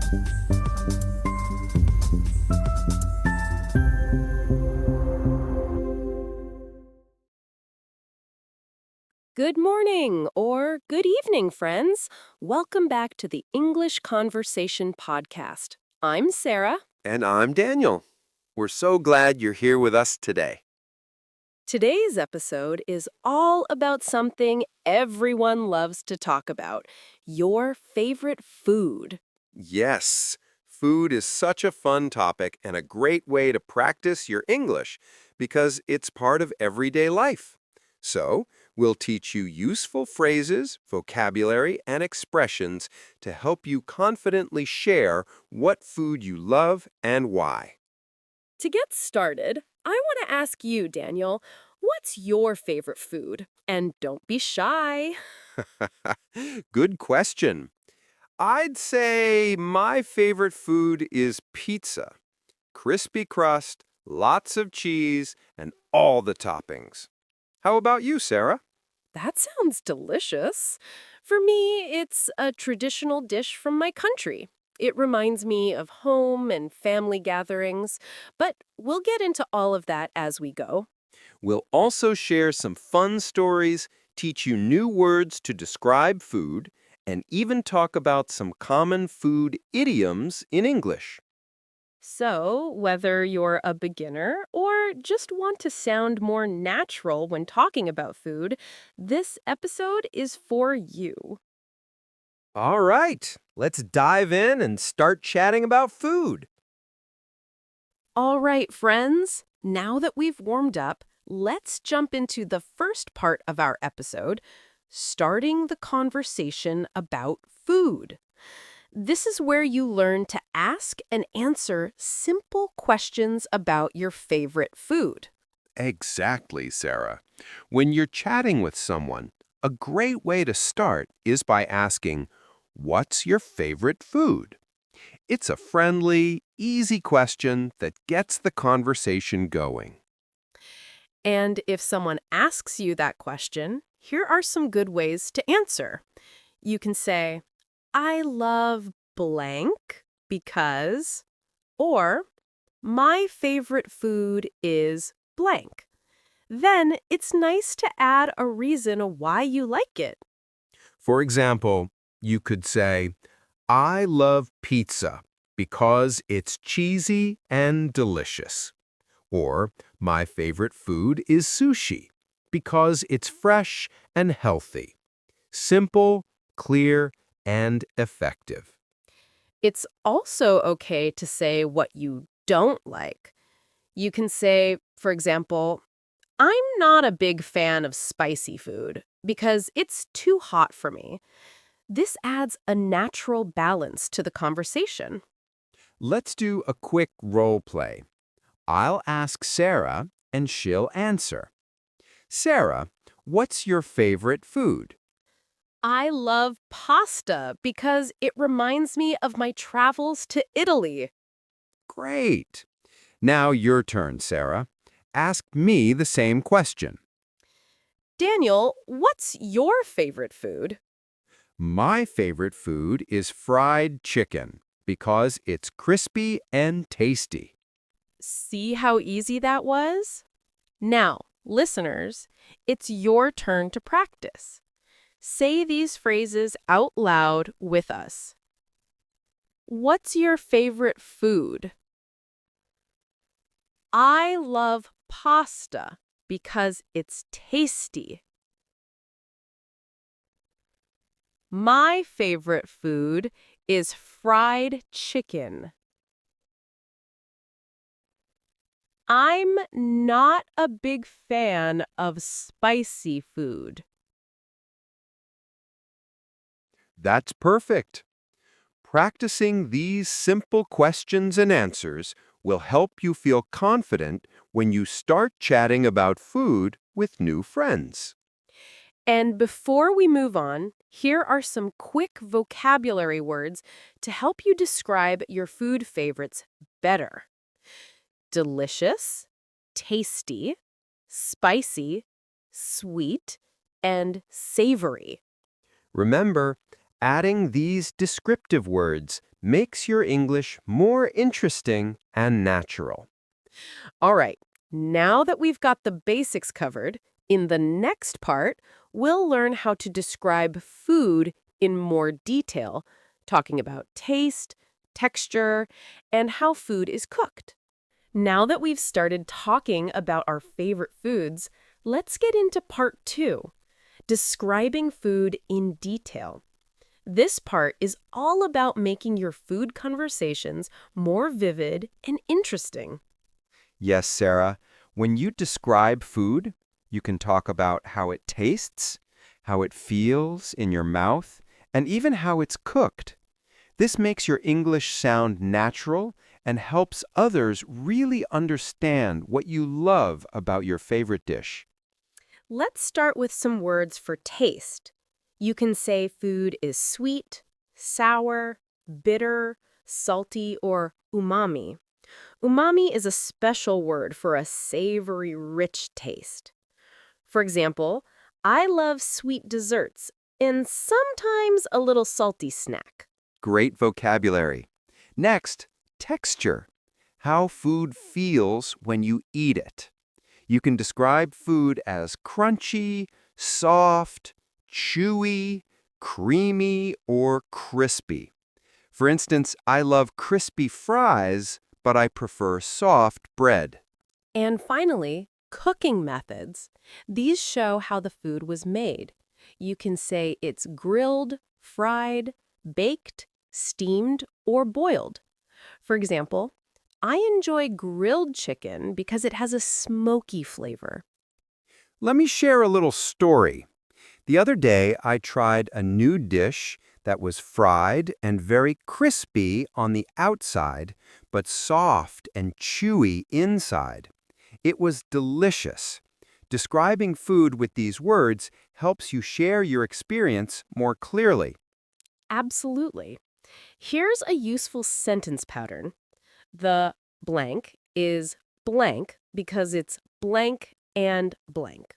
Good morning or good evening, friends. Welcome back to the English Conversation Podcast. I'm Sarah. And I'm Daniel. We're so glad you're here with us today. Today's episode is all about something everyone loves to talk about, your favorite food. Yes, food is such a fun topic and a great way to practice your English because it's part of everyday life. So, we'll teach you useful phrases, vocabulary, and expressions to help you confidently share what food you love and why. To get started, I want to ask you, Daniel, what's your favorite food? And don't be shy. Good question. I'd say my favorite food is pizza. Crispy crust, lots of cheese, and all the toppings. How about you, Sarah? That sounds delicious. For me, it's a traditional dish from my country. It reminds me of home and family gatherings, but we'll get into all of that as we go. We'll also share some fun stories, teach you new words to describe food, and even talk about some common food idioms in English. So, whether you're a beginner or just want to sound more natural when talking about food, this episode is for you. All right, let's dive in and start chatting about food. All right, friends, now that we've warmed up, let's jump into the first part of our episode, starting the conversation about food. This is where you learn to ask and answer simple questions about your favorite food. Exactly, Sarah. When you're chatting with someone, a great way to start is by asking, "What's your favorite food?" It's a friendly, easy question that gets the conversation going. And if someone asks you that question, here are some good ways to answer. You can say, I love blank because, or my favorite food is blank. Then it's nice to add a reason why you like it. For example, you could say, "I love pizza because it's cheesy and delicious." Or, "My favorite food is sushi because it's fresh and healthy." Simple, clear, and effective. It's also okay to say what you don't like. You can say, for example, I'm not a big fan of spicy food because it's too hot for me. This adds a natural balance to the conversation. Let's do a quick role play. I'll ask Sarah, and she'll answer. Sarah, what's your favorite food? I love pasta because it reminds me of my travels to Italy. Great. Now your turn, Sarah. Ask me the same question. Daniel, what's your favorite food? My favorite food is fried chicken because it's crispy and tasty. See how easy that was? Now, listeners, it's your turn to practice. Say these phrases out loud with us. What's your favorite food? I love pasta because it's tasty. My favorite food is fried chicken. I'm not a big fan of spicy food. That's perfect. Practicing these simple questions and answers will help you feel confident when you start chatting about food with new friends. And before we move on, here are some quick vocabulary words to help you describe your food favorites better. Delicious, tasty, spicy, sweet, and savory. Remember, Adding these descriptive words makes your English more interesting and natural. All right, now that we've got the basics covered, in the next part, we'll learn how to describe food in more detail, talking about taste, texture, and how food is cooked. Now that we've started talking about our favorite foods, let's get into part two, describing food in detail. This part is all about making your food conversations more vivid and interesting. Yes, Sarah, when you describe food, you can talk about how it tastes, how it feels in your mouth, and even how it's cooked. This makes your English sound natural and helps others really understand what you love about your favorite dish. Let's start with some words for taste. You can say food is sweet, sour, bitter, salty, or umami. Umami is a special word for a savory, rich taste. For example, I love sweet desserts and sometimes a little salty snack. Great vocabulary. Next, texture. How food feels when you eat it. You can describe food as crunchy, soft, chewy, creamy, or crispy. For instance, I love crispy fries, but I prefer soft bread. And finally, cooking methods. These show how the food was made. You can say it's grilled, fried, baked, steamed, or boiled. For example, I enjoy grilled chicken because it has a smoky flavor. Let me share a little story. The other day, I tried a new dish that was fried and very crispy on the outside, but soft and chewy inside. It was delicious. Describing food with these words helps you share your experience more clearly. Absolutely. Here's a useful sentence pattern. The blank is blank because it's blank and blank.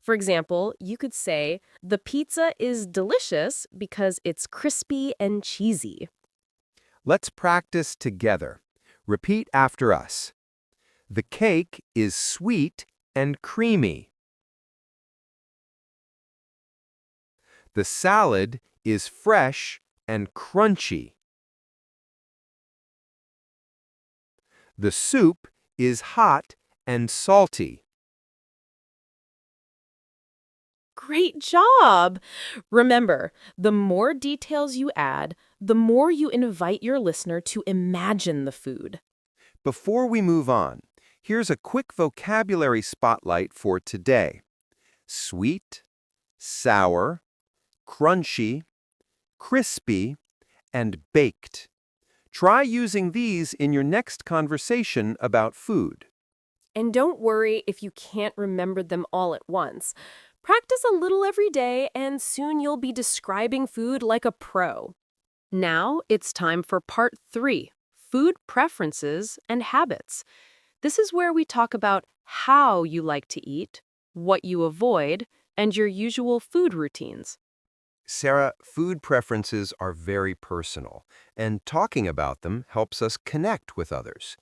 For example, you could say, the pizza is delicious because it's crispy and cheesy. Let's practice together. Repeat after us. The cake is sweet and creamy. The salad is fresh and crunchy. The soup is hot and salty. Great job! Remember, the more details you add, the more you invite your listener to imagine the food. Before we move on, here's a quick vocabulary spotlight for today. Sweet, sour, crunchy, crispy, and baked. Try using these in your next conversation about food. And don't worry if you can't remember them all at once. Practice a little every day, and soon you'll be describing food like a pro. Now it's time for part three, food preferences and habits. This is where we talk about how you like to eat, what you avoid, and your usual food routines. Sarah, food preferences are very personal, and talking about them helps us connect with others.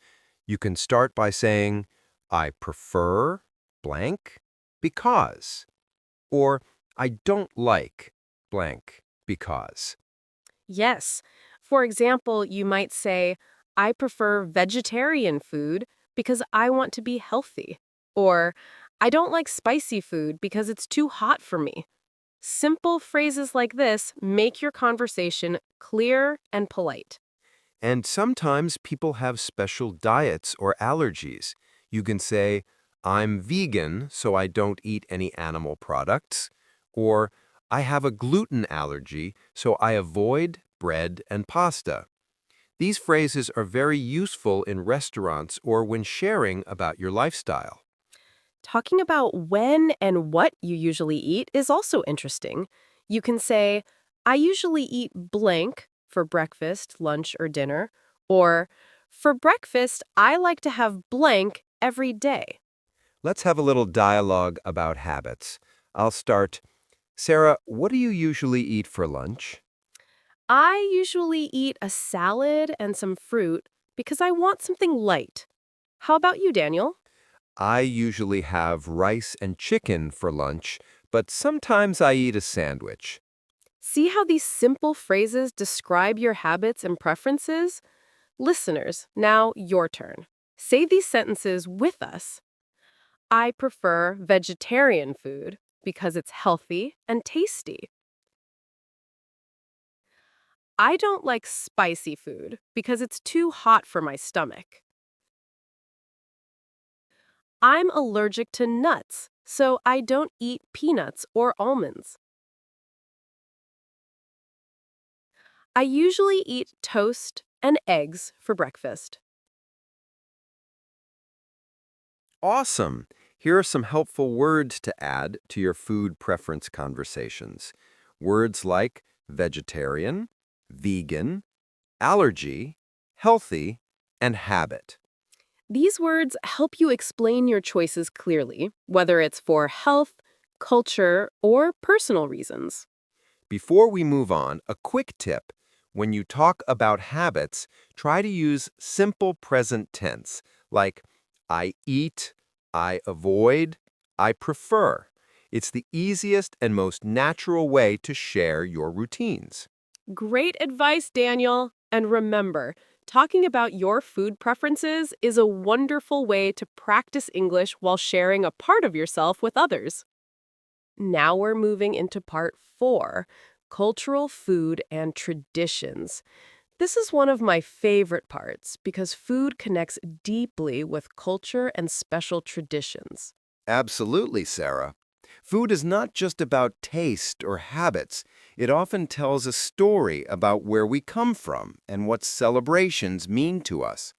You can start by saying, I prefer blank because, or I don't like blank because. Yes. For example, you might say, I prefer vegetarian food because I want to be healthy. Or, I don't like spicy food because it's too hot for me. Simple phrases like this make your conversation clear and polite. And sometimes people have special diets or allergies. You can say, I'm vegan, so I don't eat any animal products. Or, I have a gluten allergy, so I avoid bread and pasta. These phrases are very useful in restaurants or when sharing about your lifestyle. Talking about when and what you usually eat is also interesting. You can say, I usually eat blank for breakfast, lunch, or dinner. Or, for breakfast, I like to have blank every day. Let's have a little dialogue about habits. I'll start. Sarah, what do you usually eat for lunch? I usually eat a salad and some fruit because I want something light. How about you, Daniel? I usually have rice and chicken for lunch, but sometimes I eat a sandwich. See how these simple phrases describe your habits and preferences? Listeners, now your turn. Say these sentences with us. I prefer vegetarian food because it's healthy and tasty. I don't like spicy food because it's too hot for my stomach. I'm allergic to nuts, so I don't eat peanuts or almonds. I usually eat toast and eggs for breakfast. Awesome! Here are some helpful words to add to your food preference conversations. Words like vegetarian, vegan, allergy, healthy, and habit. These words help you explain your choices clearly, whether it's for health, culture, or personal reasons. Before we move on, a quick tip. When you talk about habits, try to use simple present tense, like I eat, I avoid, I prefer. It's the easiest and most natural way to share your routines. Great advice, Daniel. And remember, talking about your food preferences is a wonderful way to practice English while sharing a part of yourself with others. Now we're moving into part 4, cultural food and traditions. This is one of my favorite parts because food connects deeply with culture and special traditions. Absolutely, Sarah. Food is not just about taste or habits. It often tells a story about where we come from and what celebrations mean to us.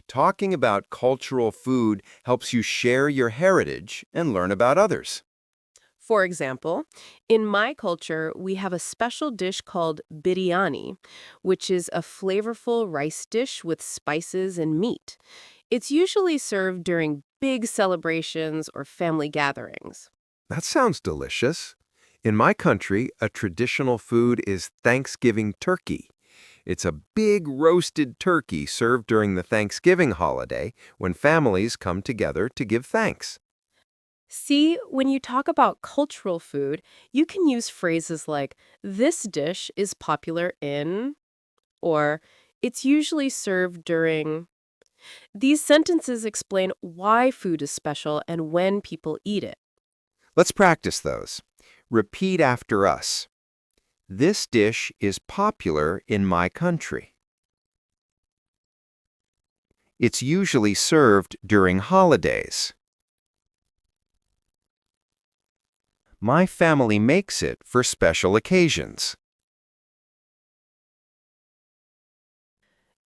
Talking about cultural food helps you share your heritage and learn about others. For example, in my culture, we have a special dish called biryani, which is a flavorful rice dish with spices and meat. It's usually served during big celebrations or family gatherings. That sounds delicious. In my country, a traditional food is Thanksgiving turkey. It's a big roasted turkey served during the Thanksgiving holiday when families come together to give thanks. See, when you talk about cultural food, you can use phrases like, this dish is popular in, or it's usually served during. These sentences explain why food is special and when people eat it. Let's practice those. Repeat after us. This dish is popular in my country. It's usually served during holidays. My family makes it for special occasions.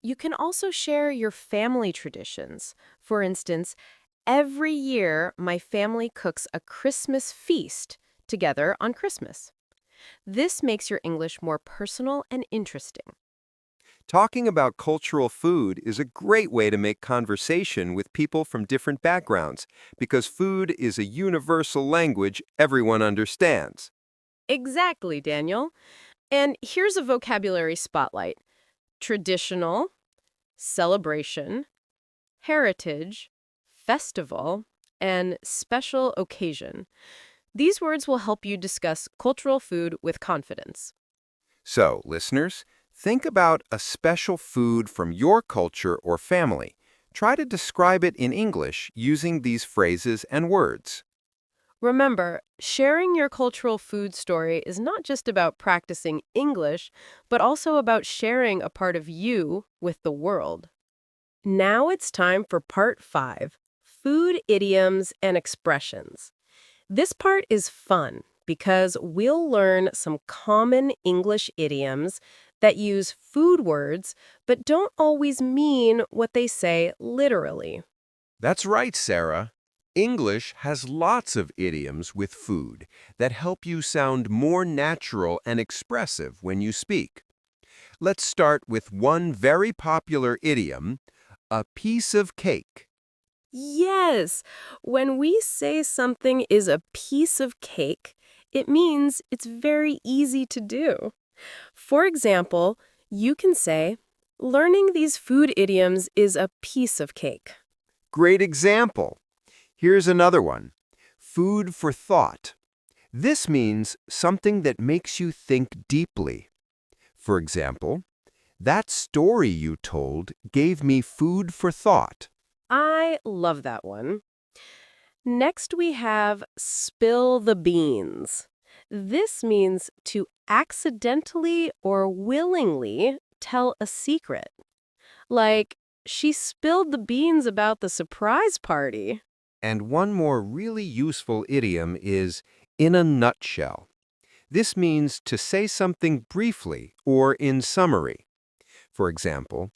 You can also share your family traditions. For instance, every year my family cooks a Christmas feast together on Christmas. This makes your English more personal and interesting. Talking about cultural food is a great way to make conversation with people from different backgrounds because food is a universal language everyone understands. Exactly, Daniel. And here's a vocabulary spotlight: traditional, celebration, heritage, festival, and special occasion. These words will help you discuss cultural food with confidence. So, listeners, think about a special food from your culture or family. Try to describe it in English using these phrases and words. Remember, sharing your cultural food story is not just about practicing English, but also about sharing a part of you with the world. Now it's time for part 5, food idioms and expressions. This part is fun because we'll learn some common English idioms that use food words but don't always mean what they say literally. That's right, Sarah. English has lots of idioms with food that help you sound more natural and expressive when you speak. Let's start with one very popular idiom, a piece of cake. Yes, when we say something is a piece of cake, it means it's very easy to do. For example, you can say, learning these food idioms is a piece of cake. Great example. Here's another one. Food for thought. This means something that makes you think deeply. For example, that story you told gave me food for thought. I love that one. Next, we have spill the beans. This means to accidentally or willingly tell a secret. Like, she spilled the beans about the surprise party. And one more really useful idiom is in a nutshell. This means to say something briefly or in summary. For example,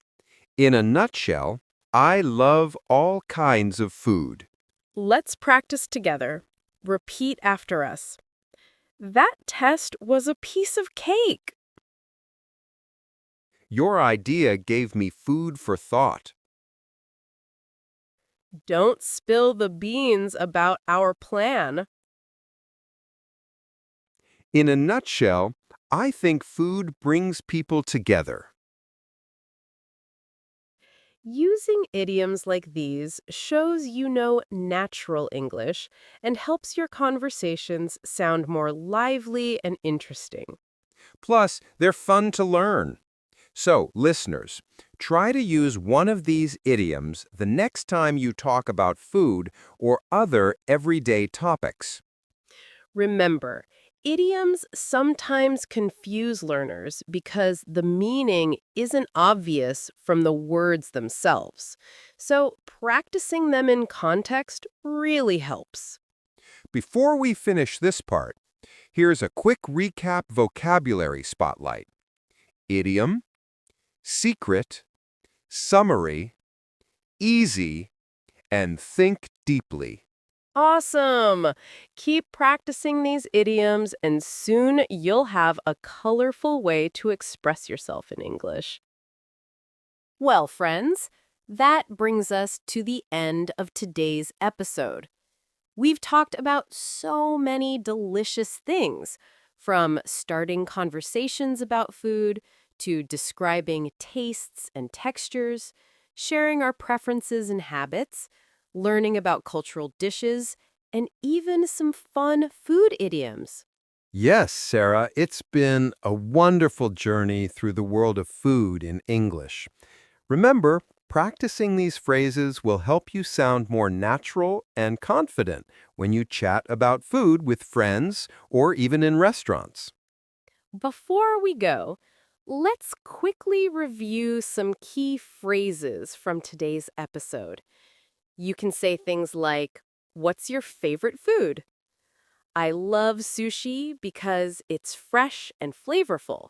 in a nutshell, I love all kinds of food. Let's practice together. Repeat after us. That test was a piece of cake. Your idea gave me food for thought. Don't spill the beans about our plan. In a nutshell, I think food brings people together. Using idioms like these shows you know natural English and helps your conversations sound more lively and interesting. Plus, they're fun to learn. So, listeners, try to use one of these idioms the next time you talk about food or other everyday topics. Remember, idioms sometimes confuse learners because the meaning isn't obvious from the words themselves. So, practicing them in context really helps. Before we finish this part, here's a quick recap vocabulary spotlight. Idiom, secret, summary, easy, and think deeply. Awesome! Keep practicing these idioms, and soon you'll have a colorful way to express yourself in English. Well, friends, that brings us to the end of today's episode. We've talked about so many delicious things, from starting conversations about food to describing tastes and textures, sharing our preferences and habits, learning about cultural dishes, and even some fun food idioms. Yes, Sarah, it's been a wonderful journey through the world of food in English. Remember, practicing these phrases will help you sound more natural and confident when you chat about food with friends or even in restaurants. Before we go, let's quickly review some key phrases from today's episode. You can say things like, what's your favorite food? I love sushi because it's fresh and flavorful.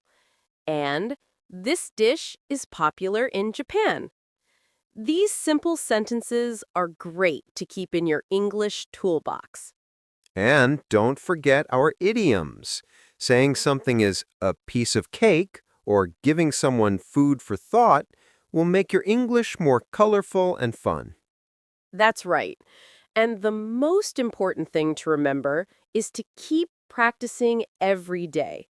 And this dish is popular in Japan. These simple sentences are great to keep in your English toolbox. And don't forget our idioms. Saying something is a piece of cake or giving someone food for thought will make your English more colorful and fun. That's right. And the most important thing to remember is to keep practicing every day.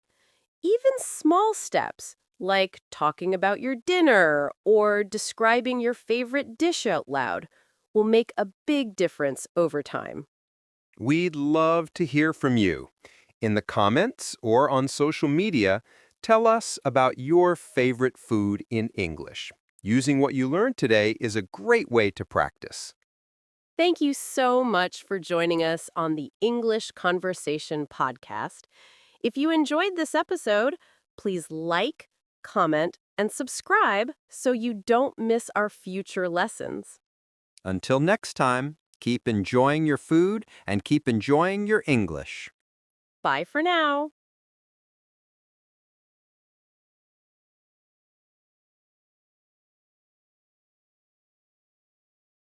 Even small steps, like talking about your dinner or describing your favorite dish out loud, will make a big difference over time. We'd love to hear from you. In the comments or on social media, tell us about your favorite food in English. Using what you learned today is a great way to practice. Thank you so much for joining us on the English Conversation podcast. If you enjoyed this episode, please like, comment, and subscribe so you don't miss our future lessons. Until next time, keep enjoying your food and keep enjoying your English. Bye for now.